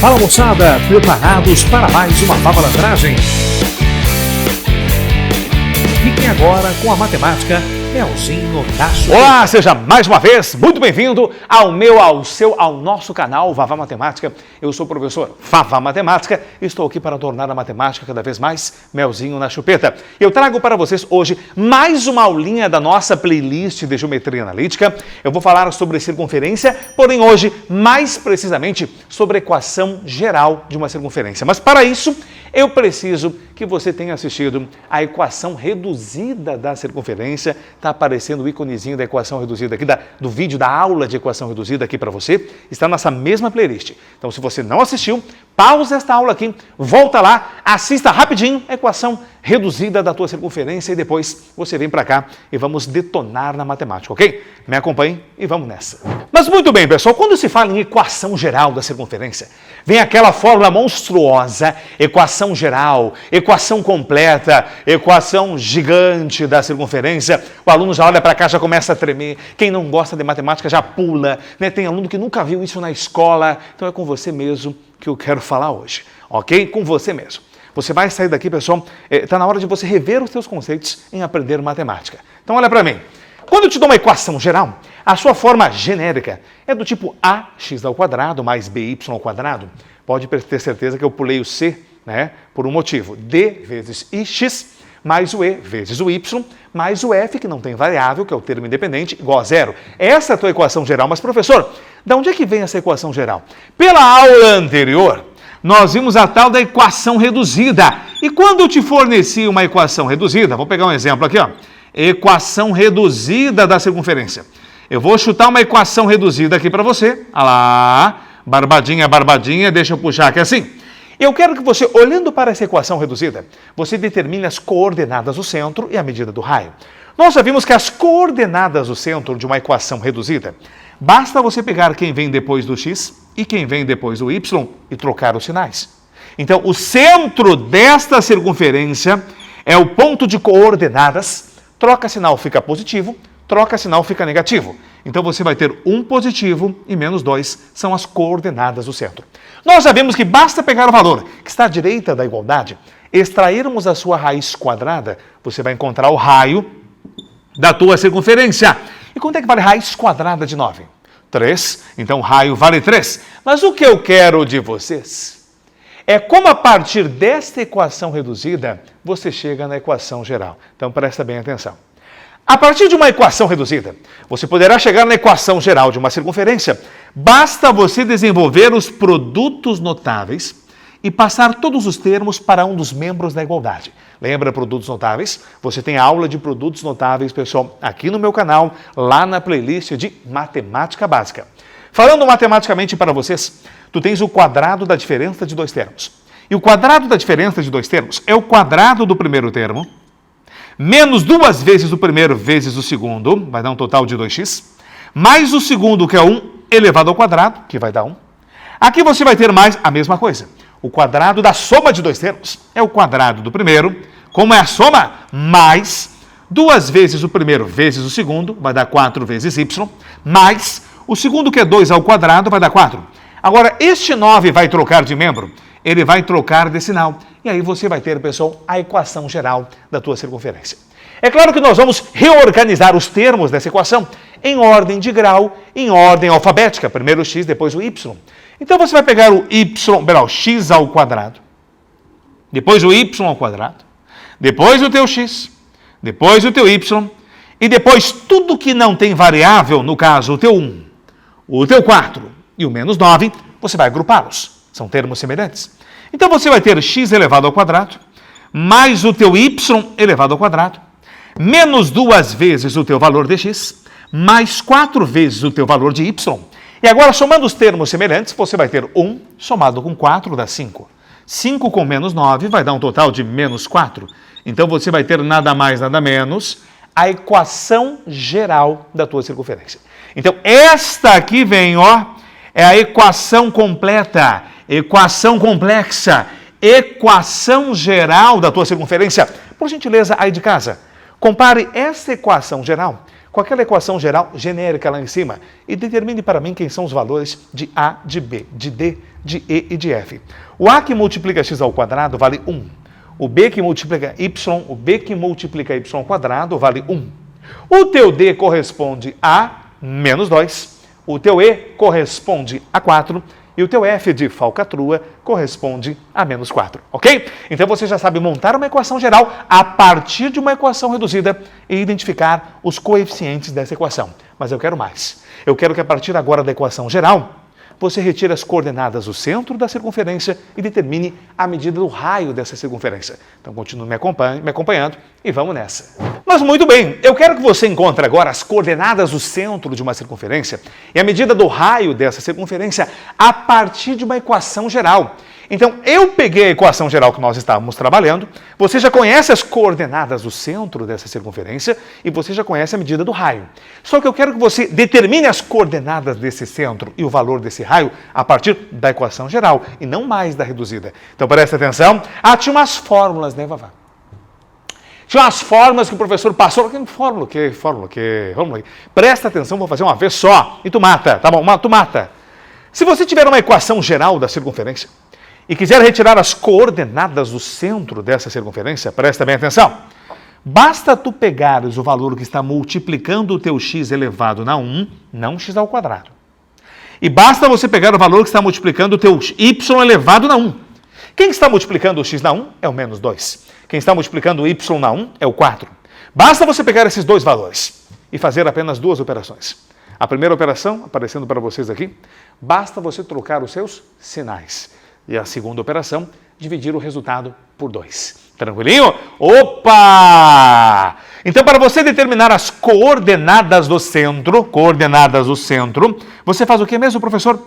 Fala moçada, preparados para mais uma Favalandragem? Fiquem agora com a matemática Melzinho da Chupeta. Olá, seja mais uma vez muito bem-vindo ao nosso canal Vavá Matemática. Eu sou o professor Vavá Matemática e estou aqui para tornar a matemática cada vez mais melzinho na chupeta. Eu trago para vocês hoje mais uma aulinha da nossa playlist de Geometria Analítica. Eu vou falar sobre circunferência, porém hoje mais precisamente sobre a equação geral de uma circunferência. Mas para isso eu preciso que você tenha assistido a equação reduzida da circunferência. Está aparecendo o íconezinho da equação reduzida aqui, do vídeo da aula de equação reduzida aqui para você. Está nessa mesma playlist. Então, se você não assistiu, pausa esta aula aqui, volta lá, assista rapidinho a equação reduzida da tua circunferência e depois você vem para cá e vamos detonar na matemática, ok? Me acompanhe e vamos nessa. Mas muito bem, pessoal, quando se fala em equação geral da circunferência, vem aquela fórmula monstruosa, equação geral, equação completa, equação gigante da circunferência. O aluno já olha para cá, já começa a tremer. Quem não gosta de matemática já pula, né? Tem aluno que nunca viu isso na escola. Então é com você mesmo que eu quero falar hoje, ok? Com você mesmo. Você vai sair daqui, pessoal, está na hora de você rever os seus conceitos em aprender matemática. Então olha para mim. Quando eu te dou uma equação geral, a sua forma genérica é do tipo ax² mais by². Pode ter certeza que eu pulei o c, né, por um motivo. D vezes ix mais o e vezes o y mais o f, que não tem variável, que é o termo independente, igual a zero. Essa é a tua equação geral. Mas, professor, de onde é que vem essa equação geral? Pela aula anterior, nós vimos a tal da equação reduzida. E quando eu te forneci uma equação reduzida, vou pegar um exemplo aqui, ó. Equação reduzida da circunferência. Eu vou chutar uma equação reduzida aqui para você. Olha lá, barbadinha, barbadinha, deixa eu puxar aqui assim. Eu quero que você, olhando para essa equação reduzida, você determine as coordenadas do centro e a medida do raio. Nós já vimos que as coordenadas do centro de uma equação reduzida, basta você pegar quem vem depois do x e quem vem depois do y e trocar os sinais. Então, o centro desta circunferência é o ponto de coordenadas. Troca sinal fica positivo, troca sinal fica negativo. Então você vai ter 1 positivo e menos 2 são as coordenadas do centro. Nós já vimos que basta pegar o valor que está à direita da igualdade, extrairmos a sua raiz quadrada, você vai encontrar o raio da tua circunferência. E quanto é que vale raiz quadrada de 9? 3. Então o raio vale 3. Mas o que eu quero de vocês é como a partir desta equação reduzida, você chega na equação geral. Então presta bem atenção. A partir de uma equação reduzida, você poderá chegar na equação geral de uma circunferência. Basta você desenvolver os produtos notáveis e passar todos os termos para um dos membros da igualdade. Lembra produtos notáveis? Você tem aula de produtos notáveis, pessoal, aqui no meu canal, lá na playlist de Matemática Básica. Falando matematicamente para vocês, tu tens o quadrado da diferença de dois termos. E o quadrado da diferença de dois termos é o quadrado do primeiro termo, menos 2 vezes o primeiro vezes o segundo, vai dar um total de 2x, mais o segundo, que é 1, elevado ao quadrado, que vai dar 1. Aqui você vai ter mais a mesma coisa. O quadrado da soma de dois termos é o quadrado do primeiro, como é a soma, mais 2 vezes o primeiro vezes o segundo, vai dar 4 vezes y, mais o segundo, que é 2 ao quadrado, vai dar 4. Agora, este 9 vai trocar de membro, ele vai trocar de sinal. E aí você vai ter, pessoal, a equação geral da tua circunferência. É claro que nós vamos reorganizar os termos dessa equação em ordem de grau, em ordem alfabética. Primeiro o x, depois o y. Então você vai pegar o x ao quadrado, depois o y ao quadrado, depois o teu x, depois o teu y, e depois tudo que não tem variável, no caso o teu 1, o teu 4 e o menos 9, você vai agrupá-los. São termos semelhantes. Então você vai ter x elevado ao quadrado, mais o teu y elevado ao quadrado, menos 2 vezes o teu valor de x, mais 4 vezes o teu valor de y. E agora, somando os termos semelhantes, você vai ter 1 somado com 4 dá 5. 5 com menos 9 vai dar um total de menos 4. Então você vai ter nada mais, nada menos a equação geral da tua circunferência. Então esta aqui vem, ó, é a equação completa, equação complexa, equação geral da tua circunferência. Por gentileza, aí de casa, compare esta equação geral com aquela equação geral genérica lá em cima e determine para mim quem são os valores de A, de B, de D, de E e de F. O A que multiplica x ao quadrado vale 1. O B que multiplica y, o B que multiplica y ao quadrado vale 1. O teu D corresponde a menos 2. O teu E corresponde a 4. E o teu F de falcatrua corresponde a menos 4, ok? Então você já sabe montar uma equação geral a partir de uma equação reduzida e identificar os coeficientes dessa equação. Mas eu quero mais. Eu quero que a partir agora da equação geral, você retire as coordenadas do centro da circunferência e determine a medida do raio dessa circunferência. Então continue me acompanhando e vamos nessa. Mas muito bem, eu quero que você encontre agora as coordenadas do centro de uma circunferência e a medida do raio dessa circunferência a partir de uma equação geral. Então, eu peguei a equação geral que nós estávamos trabalhando, você já conhece as coordenadas do centro dessa circunferência e você já conhece a medida do raio. Só que eu quero que você determine as coordenadas desse centro e o valor desse raio a partir da equação geral e não mais da reduzida. Então, presta atenção. Tinha umas fórmulas, né, Vavá? Tinha umas fórmulas que o professor passou. Que fórmula? Presta atenção, vou fazer uma vez só. E tu mata, tá bom? Tu mata. Se você tiver uma equação geral da circunferência e quiser retirar as coordenadas do centro dessa circunferência, presta bem atenção. Basta tu pegares o valor que está multiplicando o teu x elevado na 1, não x ao quadrado. E basta você pegar o valor que está multiplicando o teu y elevado na 1. Quem está multiplicando o x na 1 é o menos 2. Quem está multiplicando o y na 1 é o 4. Basta você pegar esses dois valores e fazer apenas duas operações. A primeira operação, aparecendo para vocês aqui, basta você trocar os seus sinais. E a segunda operação, dividir o resultado por 2. Tranquilinho? Opa! Então, para você determinar as coordenadas do centro, você faz o que mesmo, professor?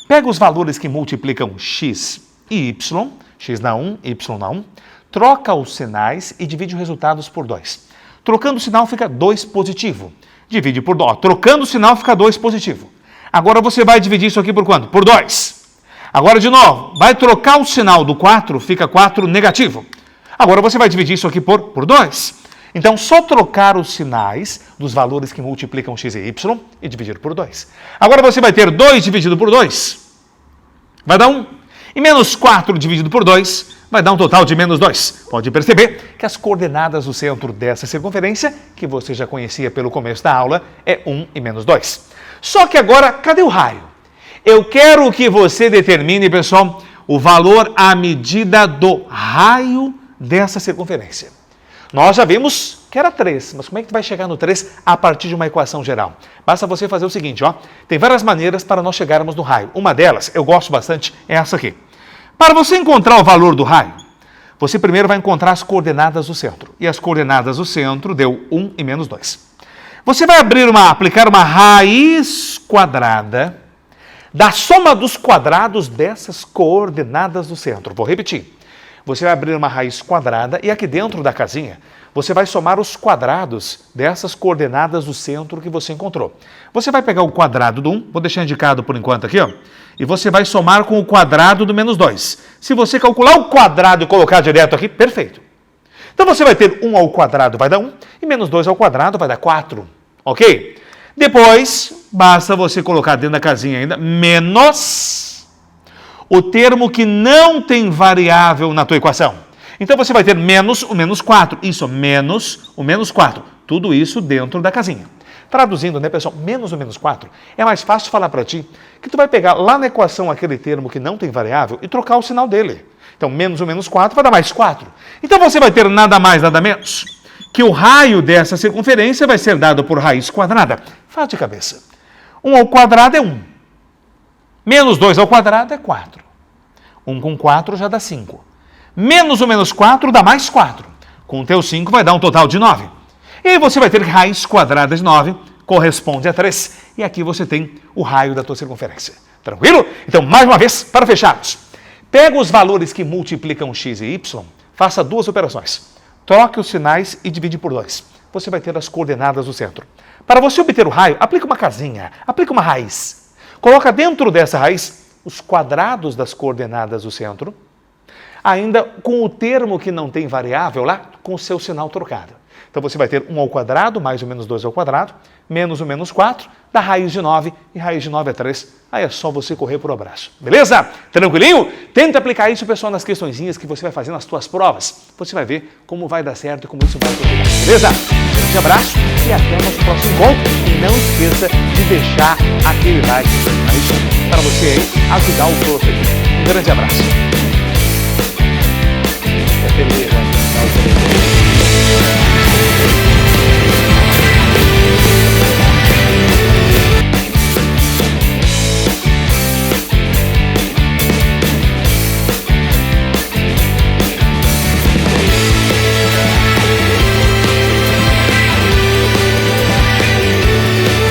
Pega os valores que multiplicam x e y, x na 1, y na 1, troca os sinais e divide os resultados por 2. Trocando o sinal fica 2 positivo. Divide por 2. Trocando o sinal fica 2 positivo. Agora você vai dividir isso aqui por quanto? Por 2. Agora, de novo, vai trocar o sinal do 4, fica 4 negativo. Agora você vai dividir isso aqui por 2. Então, só trocar os sinais dos valores que multiplicam x e y e dividir por 2. Agora você vai ter 2 dividido por 2, vai dar 1. E menos 4 dividido por 2 vai dar um total de menos 2. Pode perceber que as coordenadas do centro dessa circunferência, que você já conhecia pelo começo da aula, é 1 e menos 2. Só que agora, cadê o raio? Eu quero que você determine, pessoal, o valor à medida do raio dessa circunferência. Nós já vimos que era 3, mas como é que tu vai chegar no 3 a partir de uma equação geral? Basta você fazer o seguinte, ó. Tem várias maneiras para nós chegarmos no raio. Uma delas, eu gosto bastante, é essa aqui. Para você encontrar o valor do raio, você primeiro vai encontrar as coordenadas do centro. E as coordenadas do centro deu 1 e menos 2. Você vai aplicar uma raiz quadrada da soma dos quadrados dessas coordenadas do centro. Vou repetir. Você vai abrir uma raiz quadrada e aqui dentro da casinha, você vai somar os quadrados dessas coordenadas do centro que você encontrou. Você vai pegar o quadrado do 1, vou deixar indicado por enquanto aqui, ó, e você vai somar com o quadrado do menos 2. Se você calcular o quadrado e colocar direto aqui, perfeito. Então você vai ter 1 ao quadrado vai dar 1 e menos 2 ao quadrado vai dar 4, ok? Depois, basta você colocar dentro da casinha ainda menos o termo que não tem variável na tua equação. Então você vai ter menos o menos 4. Isso, menos o menos 4. Tudo isso dentro da casinha. Traduzindo, né, pessoal? Menos o menos 4. É mais fácil falar para ti que tu vai pegar lá na equação aquele termo que não tem variável e trocar o sinal dele. Então, menos o menos 4 vai dar mais 4. Então você vai ter nada mais, nada menos que o raio dessa circunferência vai ser dado por raiz quadrada. Faz de cabeça. 1 ao quadrado é 1. Menos 2 ao quadrado é 4. 1 com 4 já dá 5. Menos o menos 4 dá mais 4. Com o teu 5 vai dar um total de 9. E aí você vai ter que raiz quadrada de 9 corresponde a 3. E aqui você tem o raio da tua circunferência. Tranquilo? Então, mais uma vez, para fecharmos. Pega os valores que multiplicam x e y, faça duas operações. Troque os sinais e divide por 2. Você vai ter as coordenadas do centro. Para você obter o raio, aplica uma casinha, aplica uma raiz. Coloca dentro dessa raiz os quadrados das coordenadas do centro, ainda com o termo que não tem variável lá, com o seu sinal trocado. Então você vai ter 1 ao quadrado, mais ou menos 2 ao quadrado, menos o menos 4, dá raiz de 9, e raiz de 9 é 3. Aí é só você correr por abraço. Beleza? Tranquilinho? Tenta aplicar isso, pessoal, nas questõezinhas que você vai fazer nas suas provas. Você vai ver como vai dar certo e como isso vai ajudar. Beleza? Um grande abraço e até o nosso próximo encontro. E não esqueça de deixar aquele like para você aí ajudar o prof aqui. Um grande abraço. Beleza.